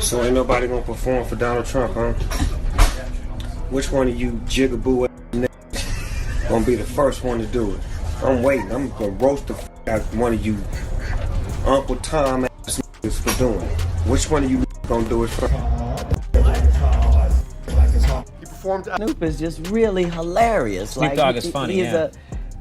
So ain't nobody gonna perform for Donald Trump, huh? Which one of you jigaboo ass niggas gonna be the first one to do it? I'm waiting. I'm gonna roast the out one of you Uncle Tom ass niggas for doing it. Which one of you gonna do it first? He performed. Snoop is just really hilarious. Snoop Dogg is funny,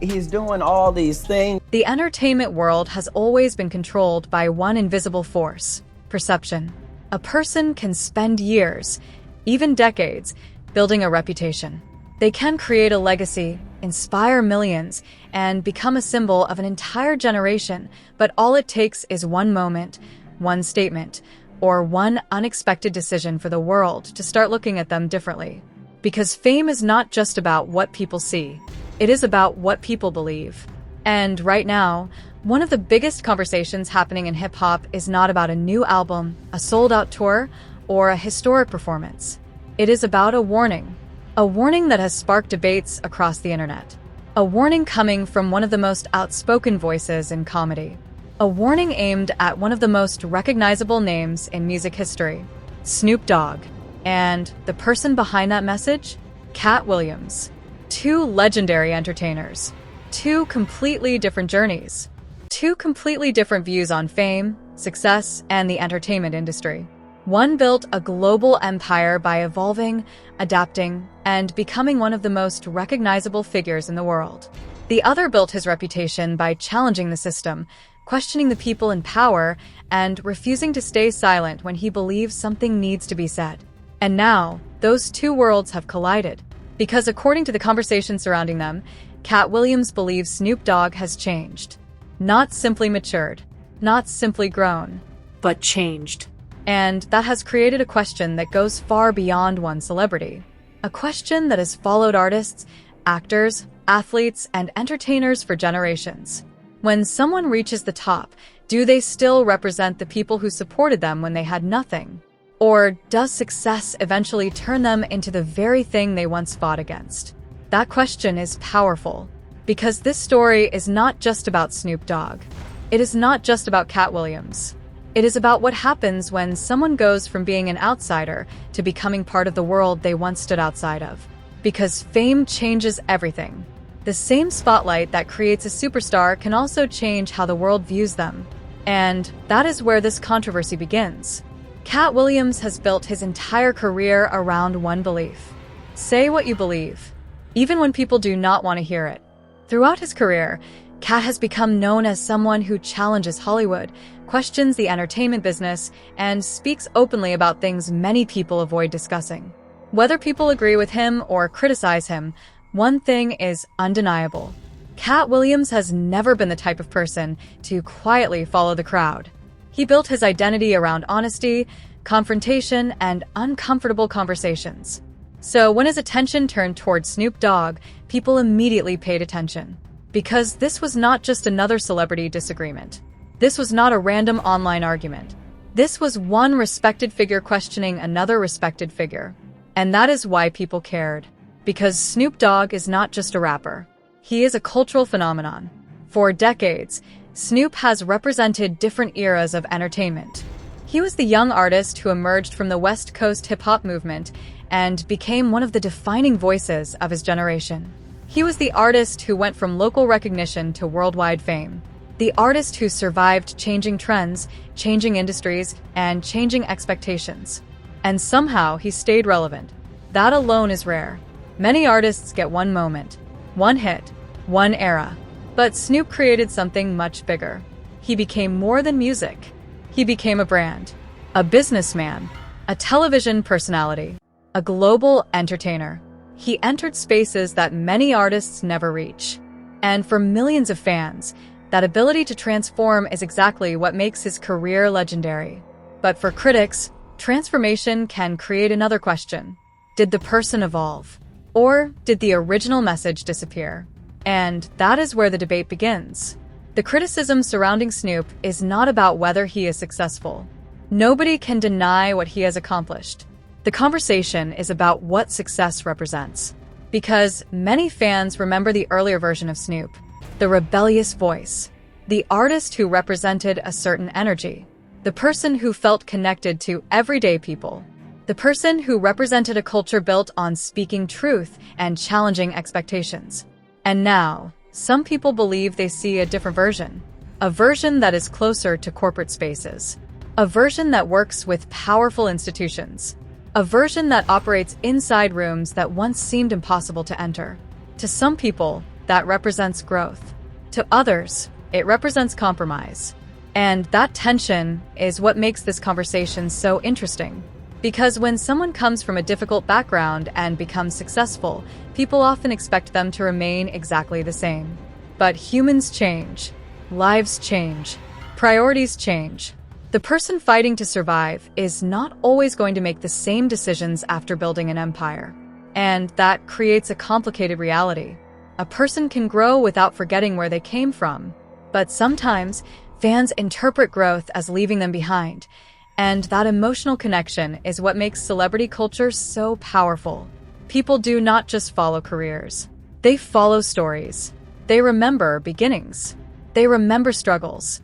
He's doing all these things. The entertainment world has always been controlled by one invisible force: perception. A person can spend years, even decades, building a reputation. They can create a legacy, inspire millions, and become a symbol of an entire generation, but all it takes is one moment, one statement, or one unexpected decision for the world to start looking at them differently. Because fame is not just about what people see. It is about what people believe. And right now, one of the biggest conversations happening in hip-hop is not about a new album, a sold-out tour, or a historic performance. It is about a warning that has sparked debates across the internet. A warning coming from one of the most outspoken voices in comedy. A warning aimed at one of the most recognizable names in music history, Snoop Dogg. And the person behind that message? Katt Williams. Two legendary entertainers. Two completely different journeys. Two completely different views on fame, success, and the entertainment industry. One built a global empire by evolving, adapting, and becoming one of the most recognizable figures in the world. The other built his reputation by challenging the system, questioning the people in power, and refusing to stay silent when he believes something needs to be said. And now, those two worlds have collided. Because according to the conversation surrounding them, Katt Williams believes Snoop Dogg has changed. Not simply matured, not simply grown, but changed. And that has created a question that goes far beyond one celebrity. A question that has followed artists, actors, athletes, and entertainers for generations. When someone reaches the top, do they still represent the people who supported them when they had nothing? Or does success eventually turn them into the very thing they once fought against? That question is powerful, because this story is not just about Snoop Dogg. It is not just about Katt Williams. It is about what happens when someone goes from being an outsider to becoming part of the world they once stood outside of. Because fame changes everything. The same spotlight that creates a superstar can also change how the world views them. And that is where this controversy begins. Katt Williams has built his entire career around one belief. Say what you believe, even when people do not want to hear it. Throughout his career, Katt has become known as someone who challenges Hollywood, questions the entertainment business, and speaks openly about things many people avoid discussing. Whether people agree with him or criticize him, one thing is undeniable. Katt Williams has never been the type of person to quietly follow the crowd. He built his identity around honesty, confrontation, and uncomfortable conversations. So when his attention turned towards Snoop Dogg, people immediately paid attention. Because this was not just another celebrity disagreement. This was not a random online argument. This was one respected figure questioning another respected figure. And that is why people cared. Because Snoop Dogg is not just a rapper. He is a cultural phenomenon. For decades, Snoop has represented different eras of entertainment. He was the young artist who emerged from the West Coast hip-hop movement and became one of the defining voices of his generation. He was the artist who went from local recognition to worldwide fame. The artist who survived changing trends, changing industries, and changing expectations. And somehow he stayed relevant. That alone is rare. Many artists get one moment, one hit, one era. But Snoop created something much bigger. He became more than music. He became a brand, a businessman, a television personality, a global entertainer. He entered spaces that many artists never reach. And for millions of fans, that ability to transform is exactly what makes his career legendary. But for critics, transformation can create another question. Did the person evolve? Or did the original message disappear? And that is where the debate begins. The criticism surrounding Snoop is not about whether he is successful. Nobody can deny what he has accomplished. The conversation is about what success represents. Because many fans remember the earlier version of Snoop, the rebellious voice, the artist who represented a certain energy. the person who felt connected to everyday people, the person who represented a culture built on speaking truth and challenging expectations. And now, some people believe they see a different version, a version that is closer to corporate spaces, a version that works with powerful institutions, a version that operates inside rooms that once seemed impossible to enter. To some people, that represents growth. To others, it represents compromise. And that tension is what makes this conversation so interesting. Because when someone comes from a difficult background and becomes successful, people often expect them to remain exactly the same. But humans change. Lives change. Priorities change. The person fighting to survive is not always going to make the same decisions after building an empire. And that creates a complicated reality. A person can grow without forgetting where they came from. But sometimes, fans interpret growth as leaving them behind. And that emotional connection is what makes celebrity culture so powerful. People do not just follow careers. They follow stories. They remember beginnings. They remember struggles.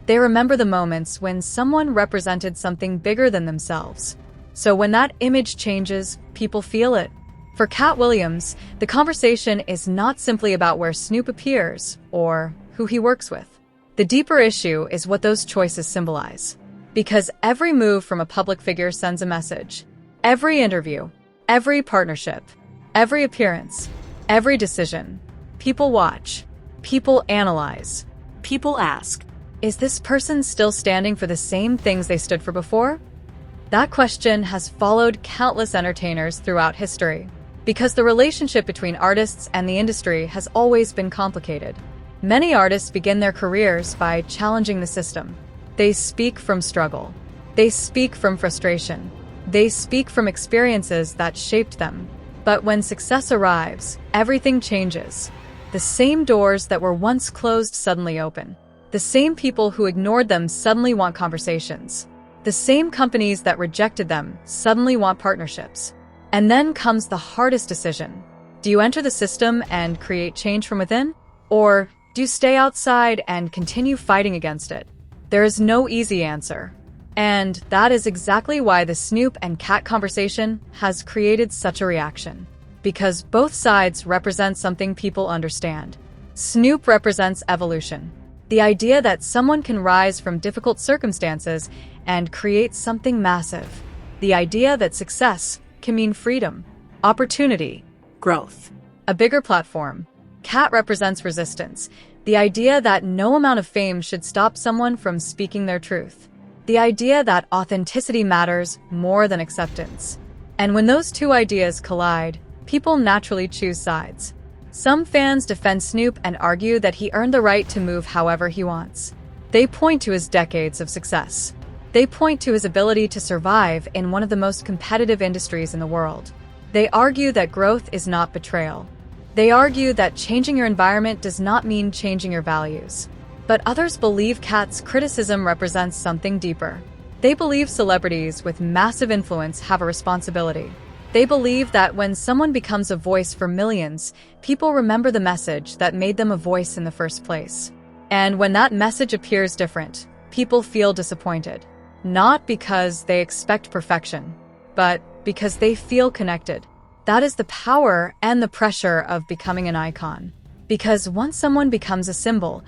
They remember the moments when someone represented something bigger than themselves. So when that image changes, people feel it. For Katt Williams, the conversation is not simply about where Snoop appears or who he works with. The deeper issue is what those choices symbolize. Because every move from a public figure sends a message. Every interview, every partnership, every appearance, every decision. People watch. People analyze. People ask, is this person still standing for the same things they stood for before? That question has followed countless entertainers throughout history, because the relationship between artists and the industry has always been complicated. Many artists begin their careers by challenging the system. They speak from struggle. They speak from frustration. They speak from experiences that shaped them. But when success arrives, everything changes. The same doors that were once closed suddenly open. The same people who ignored them suddenly want conversations. The same companies that rejected them suddenly want partnerships. And then comes the hardest decision. Do you enter the system and create change from within? Or do you stay outside and continue fighting against it? There is no easy answer. And that is exactly why the Snoop and Katt conversation has created such a reaction. Because both sides represent something people understand. Snoop represents evolution. The idea that someone can rise from difficult circumstances and create something massive. The idea that success can mean freedom, opportunity, growth, a bigger platform. Katt represents resistance. The idea that no amount of fame should stop someone from speaking their truth. The idea that authenticity matters more than acceptance. And when those two ideas collide, people naturally choose sides. Some fans defend Snoop and argue that he earned the right to move however he wants. They point to his decades of success. They point to his ability to survive in one of the most competitive industries in the world. They argue that growth is not betrayal. They argue that changing your environment does not mean changing your values. But others believe Katt's criticism represents something deeper. They believe celebrities with massive influence have a responsibility. They believe that when someone becomes a voice for millions, people remember the message that made them a voice in the first place. And when that message appears different, people feel disappointed. Not because they expect perfection, but because they feel connected. That is the power and the pressure of becoming an icon. Because once someone becomes a symbol,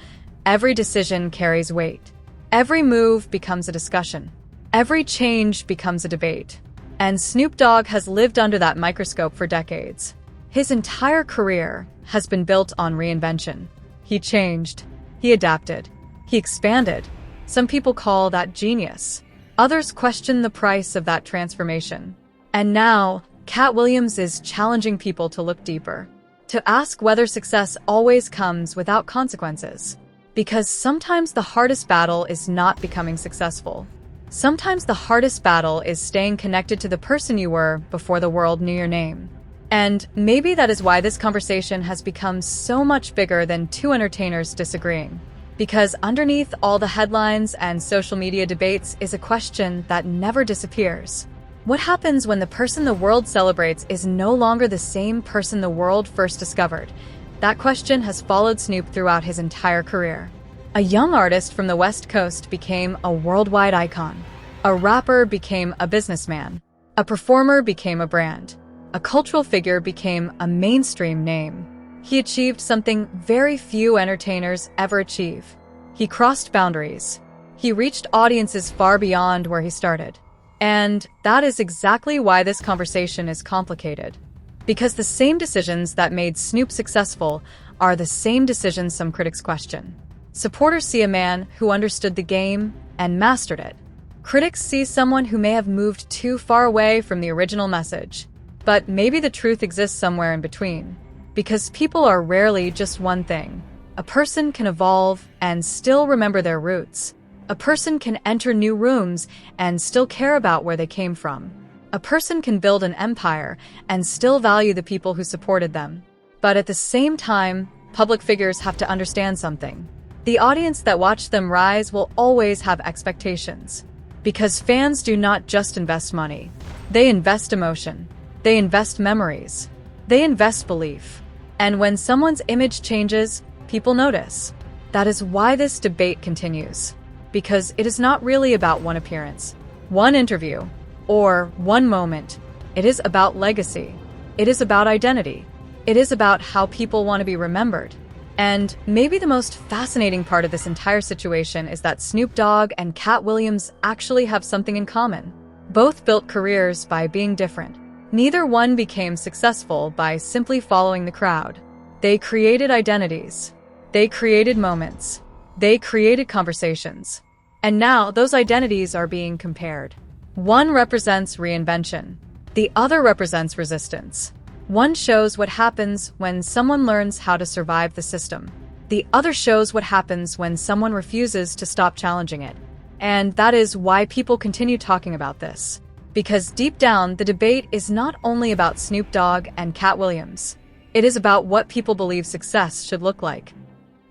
every decision carries weight. Every move becomes a discussion. Every change becomes a debate. And Snoop Dogg has lived under that microscope for decades. His entire career has been built on reinvention. He changed. He adapted. He expanded. Some people call that genius. Others question the price of that transformation. And now, Katt Williams is challenging people to look deeper, to ask whether success always comes without consequences. Because sometimes the hardest battle is not becoming successful. Sometimes the hardest battle is staying connected to the person you were before the world knew your name. And maybe that is why this conversation has become so much bigger than two entertainers disagreeing. Because underneath all the headlines and social media debates is a question that never disappears. What happens when the person the world celebrates is no longer the same person the world first discovered? That question has followed Snoop throughout his entire career. A young artist from the West Coast became a worldwide icon. A rapper became a businessman. A performer became a brand. A cultural figure became a mainstream name. He achieved something very few entertainers ever achieve. He crossed boundaries. He reached audiences far beyond where he started. And that is exactly why this conversation is complicated. Because the same decisions that made Snoop successful are the same decisions some critics question. Supporters see a man who understood the game and mastered it. Critics see someone who may have moved too far away from the original message. But maybe the truth exists somewhere in between. Because people are rarely just one thing. A person can evolve and still remember their roots. A person can enter new rooms and still care about where they came from. A person can build an empire and still value the people who supported them. But at the same time, public figures have to understand something. The audience that watched them rise will always have expectations. Because fans do not just invest money. They invest emotion. They invest memories. They invest belief. And when someone's image changes, people notice. That is why this debate continues. Because it is not really about one appearance, one interview, or one moment. It is about legacy. It is about identity. It is about how people want to be remembered. And maybe the most fascinating part of this entire situation is that Snoop Dogg and Katt Williams actually have something in common. Both built careers by being different. Neither one became successful by simply following the crowd. They created identities. They created moments. They created conversations. And now those identities are being compared. One represents reinvention. The other represents resistance. One shows what happens when someone learns how to survive the system. The other shows what happens when someone refuses to stop challenging it. And that is why people continue talking about this. Because deep down, the debate is not only about Snoop Dogg and Katt Williams. It is about what people believe success should look like.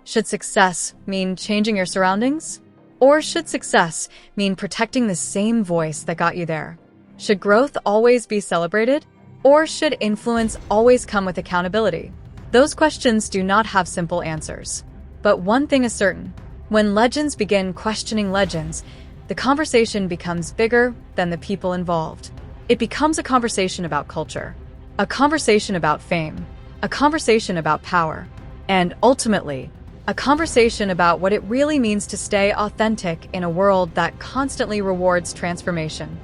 Should success mean changing your surroundings? Or should success mean protecting the same voice that got you there? Should growth always be celebrated? Or should influence always come with accountability? Those questions do not have simple answers. But one thing is certain. When legends begin questioning legends, the conversation becomes bigger than the people involved. It becomes a conversation about culture, a conversation about fame, a conversation about power, and ultimately, a conversation about what it really means to stay authentic in a world that constantly rewards transformation.